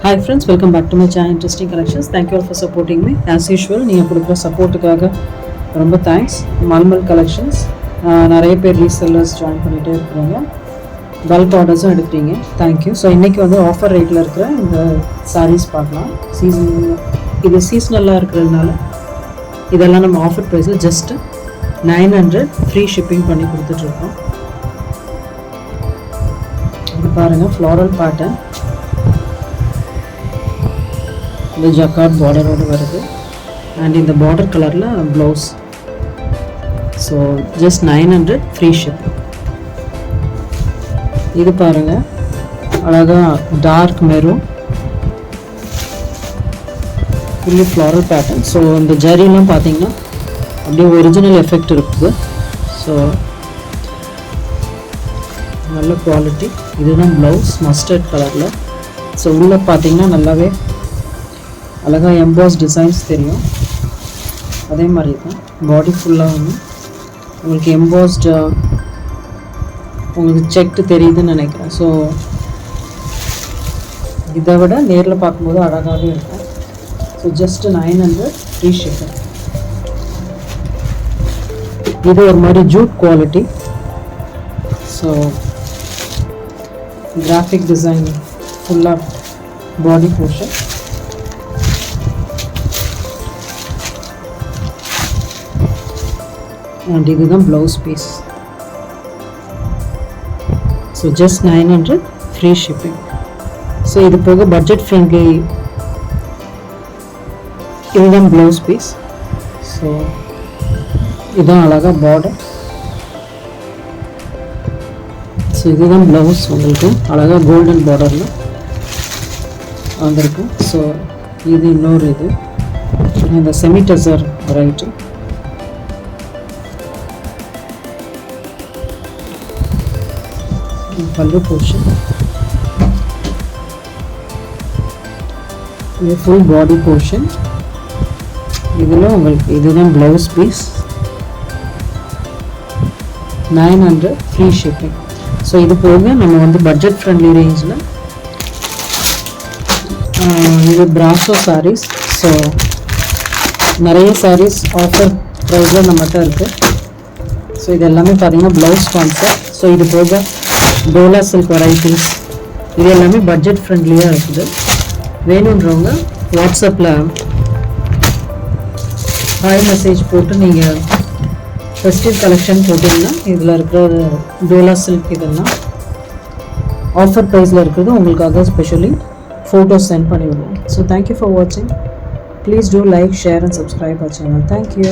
Hi friends, welcome back to my channel Interesting Collections. Thank you all for supporting me. As usual, நீங்கள் கொடுக்குற சப்போர்ட்டுக்காக ரொம்ப thanks. Mulmul collections நிறைய பேர் resellers join பண்ணிகிட்டே இருக்கிறீங்க, பல்க் ஆர்டர்ஸும் எடுக்கிறீங்க. தேங்க்யூ. ஸோ இன்றைக்கி வந்து ஆஃபர் ரேட்டில் இருக்கிற இந்த சாரீஸ் பார்க்கலாம். இது சீசனலாக இருக்கிறதுனால இதெல்லாம் நம்ம ஆஃபர் ப்ரைஸில் ஜஸ்ட்டு 900 ஃப்ரீ ஷிப்பிங் பண்ணி கொடுத்துட்ருக்கோம். இது பாருங்கள், ஃப்ளாரல் பேட்டர்ன், இந்த ஜக்கார்ட் பார்டரோடு வருது அண்ட் இந்த பார்டர் கலரில் blouse. So just 900 free ship. இது பாருங்கள், அழகாக dark maroon fully floral pattern. So இந்த ஜரிலாம் பார்த்தீங்கன்னா அப்படியே ஒரிஜினல் எஃபெக்ட் இருக்குது. ஸோ நல்ல குவாலிட்டி. இதுதான் ப்ளவுஸ் மஸ்டர்ட் கலரில். ஸோ உள்ளே பார்த்தீங்கன்னா நல்லாவே அழகாக எம்பாஸ் டிசைன்ஸ் தெரியும். அதே மாதிரி தான் பாடி ஃபுல்லாக வந்து உங்களுக்கு எம்பாஸ்டு உங்களுக்கு செக்டு தெரியுதுன்னு நினைக்கிறேன். ஸோ இதை விட நேரில் பார்க்கும்போது அழகாகவே இருக்கும். So just 900 free shipping. இது ஒரு மாதிரி jute quality. So graphic design ஃபுல்லாக பாடி போர்ஷன். அண்ட் இதுதான் blouse piece. So just 900 free shipping. So இது போக பட்ஜெட் ஃப்ரெண்ட்லி இதுதான் ப்ளவுஸ் பீஸ். ஸோ இதுதான் அழகாக பார்டர். ஸோ இதுதான் ப்ளவுஸ், உங்களுக்கு அழகாக கோல்டன் பார்டரில் வந்திருக்கு. ஸோ இது இன்னொரு இது இந்த semi tussar variety. Pallu portion, இது ஃபுல் பாடி போர்ஷன். இதில் உங்களுக்கு இதுதான் blouse piece. 900 free shipping. So இது போக நம்ம வந்து பட்ஜெட் ஃப்ரெண்ட்லி ரேஞ்சில் இது பிராசோ சாரீஸ். ஸோ நிறைய சாரீஸ் ஆஃபர் ப்ரைஸில் நம்மகிட்ட இருக்குது. ஸோ இது எல்லாமே பார்த்தீங்கன்னா ப்ளவுஸ் கான்செப்ட். ஸோ இது போக டோலா சில்க் வெரைட்டிஸ், இது எல்லாமே பட்ஜெட் ஃப்ரெண்ட்லியாக இருக்குது. வேணுன்றவங்க வாட்ஸ்அப்பில் ஹாய் மெசேஜ் போட்டு நீங்கள் ஃபெஸ்டிவ் கலெக்ஷன் போட்டிங்கன்னா இதில் இருக்கிற டோலா சில்க் இதெல்லாம் ஆஃபர் ப்ரைஸில் இருக்கிறது உங்களுக்காக ஸ்பெஷலி ஃபோட்டோஸ் சென்ட் பண்ணி விடுவோம். ஸோ தேங்க்யூ ஃபார் வாட்சிங். Please do like, share and subscribe our channel. Thank you.